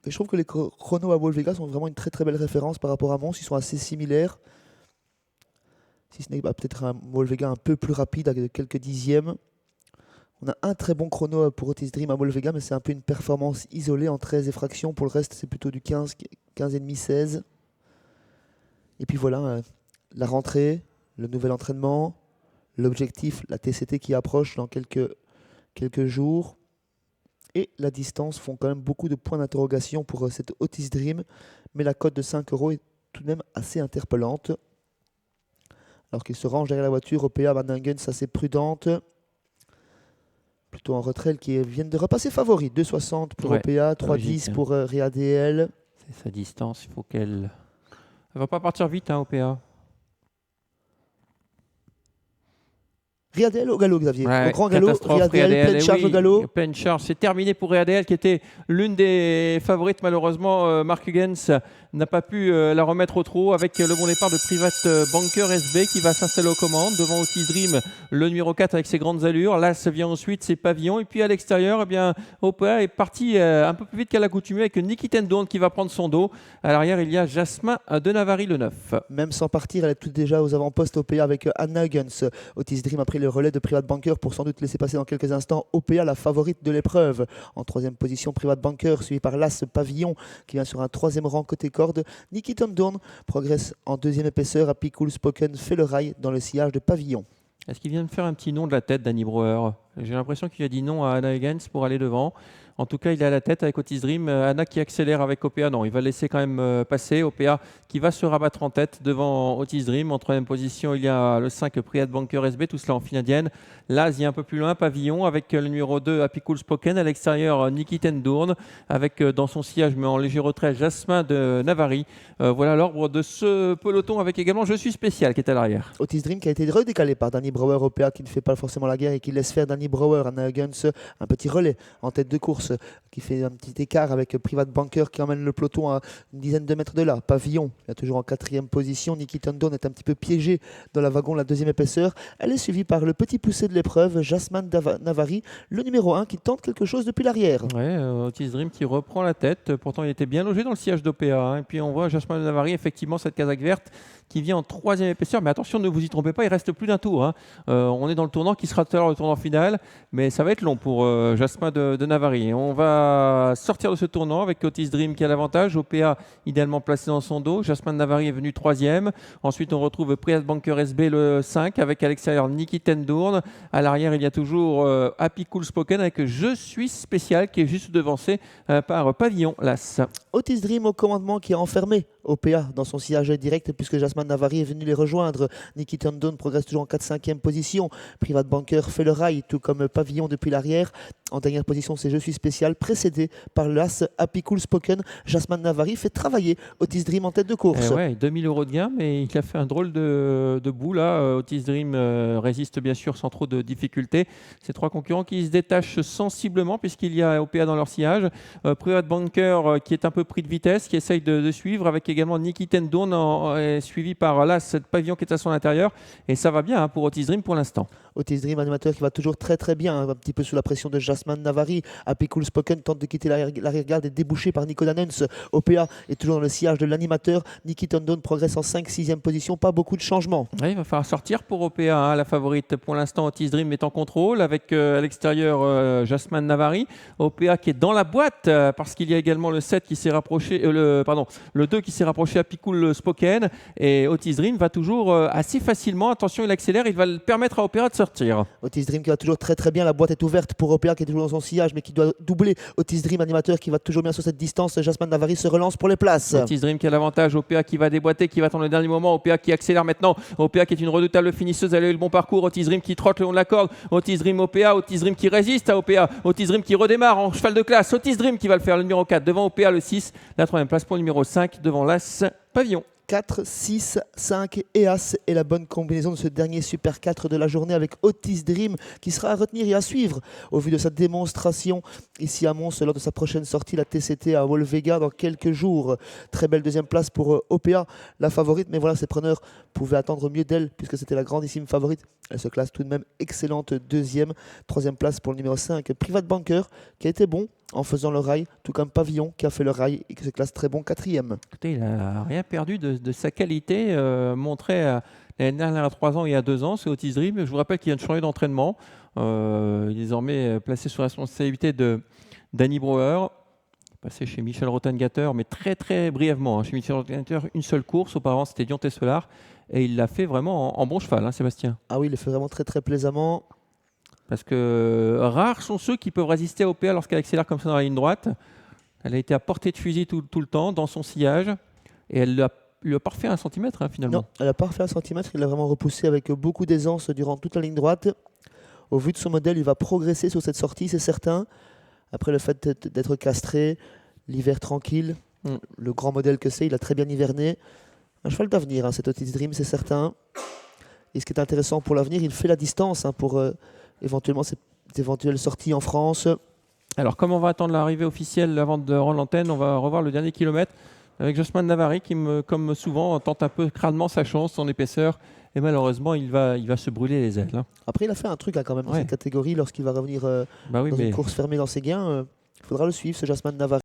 Et je trouve que les chronos à Volvega sont vraiment une très très belle référence par rapport à Mons. Ils sont assez similaires. Si ce n'est peut-être un Volvega un peu plus rapide, avec quelques dixièmes. On a un très bon chrono pour Otis Dream à Volvega, mais c'est un peu une performance isolée en 13 et fractions. Pour le reste, c'est plutôt du 15, 15,5, 16. Et puis voilà, la rentrée, le nouvel entraînement, l'objectif, la TCT qui approche dans quelques jours. Et la distance font quand même beaucoup de points d'interrogation pour cette Otis Dream. Mais la cote de 5 € est tout de même assez interpellante. Alors qu'il se range derrière la voiture, OPA Van Hagens assez prudente. Plutôt en retrait, qui viennent de repasser favori. 2,60 pour OPA, 3,10 pour RIADL. C'est sa distance, il faut qu'elle... Elle va pas partir vite, hein, OPA. RIADL au galop, Xavier. Ouais, au grand galop, RIADL, pleine charge au galop. Pleine charge, c'est terminé pour RIADL qui était l'une des favorites. Malheureusement, Mark Huggins n'a pas pu la remettre au trot avec le bon départ de Private Banker SB qui va s'installer aux commandes. Devant Otis Dream, le numéro 4 avec ses grandes allures. Là, ça vient ensuite, c'est Pavillon. Et puis à l'extérieur, eh bien, OPA est parti un peu plus vite qu'à l'accoutumée avec Nikki Tendon qui va prendre son dos. À l'arrière, il y a Jasmin de Navarri, le 9. Même sans partir, elle est tout déjà aux avant-postes OPA avec Anna Huggins. Otis Dream a pris le relais de Private Banker pour sans doute laisser passer dans quelques instants OPA, la favorite de l'épreuve. En troisième position, Private Banker, suivi par l'As Pavillon qui vient sur un troisième rang côté corde. Nikki Tendon progresse en deuxième épaisseur. Happy Cool Spoken fait le rail dans le sillage de Pavillon. Est-ce qu'il vient de faire un petit nom de la tête, Danny Brouwer? J'ai l'impression qu'il a dit non à Anna Huggins pour aller devant. En tout cas, il est à la tête avec Otis Dream. Anna qui accélère avec OPA. Non, il va laisser quand même passer. OPA qui va se rabattre en tête devant Otis Dream. En troisième position, il y a le 5 Private Banker SB, tout cela en file indienne. Là, il y a un peu plus loin, Pavillon avec le numéro 2 Happy Cool Spoken. À l'extérieur, Nikki Tendourn avec dans son sillage, mais en léger retrait, Jasmin de Navarri. Voilà l'ordre de ce peloton avec également Je suis spécial qui est à l'arrière. Otis Dream qui a été redécalé par Danny Brouwer OPA qui ne fait pas forcément la guerre et qui laisse faire Danny Brouwer. Anna Huggins, un petit relais en tête de course qui fait un petit écart avec Private Banker qui emmène le peloton à une dizaine de mètres de là. Pavillon, il est toujours en quatrième position. Nikki Tendon est un petit peu piégée dans la wagon, la deuxième épaisseur. Elle est suivie par le petit poussé de l'épreuve, Jasmin Navarri, le numéro 1 qui tente quelque chose depuis l'arrière. Ouais, Otis Dream qui reprend la tête. Pourtant, il était bien logé dans le sillage d'OPA. Et puis, on voit Jasmin Navarri, effectivement, cette casaque verte qui vient en troisième épaisseur. Mais attention, ne vous y trompez pas, il reste plus d'un tour. On est dans le tournant qui sera tout à l'heure le tournant final. Mais ça va être long pour Jasmin de Navarri. Et on va sortir de ce tournant avec Otis Dream qui a l'avantage. OPA idéalement placé dans son dos. Jasmin Navarri est venu troisième. Ensuite, on retrouve Private Banker SB le 5 avec à l'extérieur Nikki Tendourn. À l'arrière, il y a toujours Happy Cool Spoken avec Je suis spécial qui est juste devancé par Pavillon Las. Otis Dream au commandement qui a enfermé OPA dans son sillage direct puisque Jasmin Navarri est venu les rejoindre. Nikki Tendon progresse toujours en 4-5e position. Private Banker fait le rail tout comme Pavillon depuis l'arrière. En dernière position, c'est Je suis spécial précédé par l'As Happy Cool Spoken. Jasmin Navarri fait travailler Otis Dream en tête de course. Ouais, 2000 € de gain, mais il a fait un drôle de bout là. Otis Dream résiste bien sûr sans trop de difficultés. Ces trois concurrents qui se détachent sensiblement puisqu'il y a OPA dans leur sillage. Private Banker qui est un peu pris de vitesse, qui essaye de suivre avec également Nikki Tendon suivi par là cette Pavillon qui est à son intérieur. Et ça va bien pour Otis Dream pour l'instant. Otis Dream, animateur qui va toujours très très bien, un petit peu sous la pression de Jasmin Navarri. Happy Cool Spoken tente de quitter l'arrière-garde et débouché par Nico Danens. OPA est toujours dans le sillage de l'animateur. Nikki Tendon progresse en 5-6e position, pas beaucoup de changements. Ouais, il va falloir sortir pour OPA, la favorite. Pour l'instant, Otis Dream est en contrôle avec à l'extérieur Jasmin Navarri. OPA qui est dans la boîte parce qu'il y a également le 7 qui s'est rapproché, le 2 qui s'est rapproché à Picoul Spoken. Et Otis Dream va toujours assez facilement. Attention, il accélère, il va le permettre à OPA de sortir. Otis Dream qui va toujours très très bien. La boîte est ouverte pour OPA qui est toujours dans son sillage mais qui doit doubler. Otis Dream, animateur qui va toujours bien sur cette distance. Jasmin Navarri se relance pour les places. Otis Dream qui a l'avantage. OPA qui va déboîter, qui va attendre le dernier moment. OPA qui accélère maintenant. OPA qui est une redoutable finisseuse. Elle a eu le bon parcours. Otis Dream qui trotte le long de la corde. Otis Dream, OPA. Otis Dream qui résiste à OPA. Otis Dream qui redémarre en cheval de classe. Otis Dream qui va le faire. Le numéro 4 devant OPA, le 6. La troisième place pour le numéro 5 devant l'As Pavillon. 4, 6, 5 et As est la bonne combinaison de ce dernier Super 4 de la journée avec Otis Dream qui sera à retenir et à suivre au vu de sa démonstration ici à Mons lors de sa prochaine sortie, la TCT à Volvega dans quelques jours. Très belle deuxième place pour OPA, la favorite, mais voilà, ses preneurs pouvaient attendre mieux d'elle puisque c'était la grandissime favorite. Elle se classe tout de même excellente deuxième. Troisième place pour le numéro 5, Private Banker qui a été bon. en faisant le rail, tout comme Pavillon qui a fait le rail et qui se classe très bon 4e. Écoutez, il n'a rien perdu de sa qualité montrée l'année dernière à 3 ans et à 2 ans. C'est Otis Dream. Je vous rappelle qu'il y a une changé d'entraînement. Il est désormais placé sous la responsabilité de Danny Brouwer. Passé chez Michel Rothengatter, mais très très brièvement. Chez Michel Rothengatter, une seule course. Auparavant, c'était Dion Tesselar. Et il l'a fait vraiment en bon cheval, Sébastien. Ah oui, il le fait vraiment très très plaisamment. Parce que rares sont ceux qui peuvent résister à OPA lorsqu'elle accélère comme ça dans la ligne droite. Elle a été à portée de fusil tout le temps, dans son sillage. Et elle lui a pas refait 1 centimètre finalement. Non, elle n'a pas refait 1 centimètre. Il l'a vraiment repoussé avec beaucoup d'aisance durant toute la ligne droite. Au vu de son modèle, il va progresser sur cette sortie, c'est certain. Après le fait d'être castré, l'hiver tranquille, le grand modèle que c'est, il a très bien hiverné. Un cheval d'avenir, cet Otis Dream, c'est certain. Et ce qui est intéressant pour l'avenir, il fait la distance pour éventuellement ses éventuelles sorties en France. Alors, comme on va attendre l'arrivée officielle avant de rendre l'antenne, on va revoir le dernier kilomètre avec Josman Navari qui, comme souvent, tente un peu crânement sa chance, son épaisseur. Et malheureusement, il va se brûler les ailes. Après, il a fait un truc quand même dans cette catégorie lorsqu'il va revenir une course fermée dans ses gains. Il faudra le suivre, ce Josman Navari.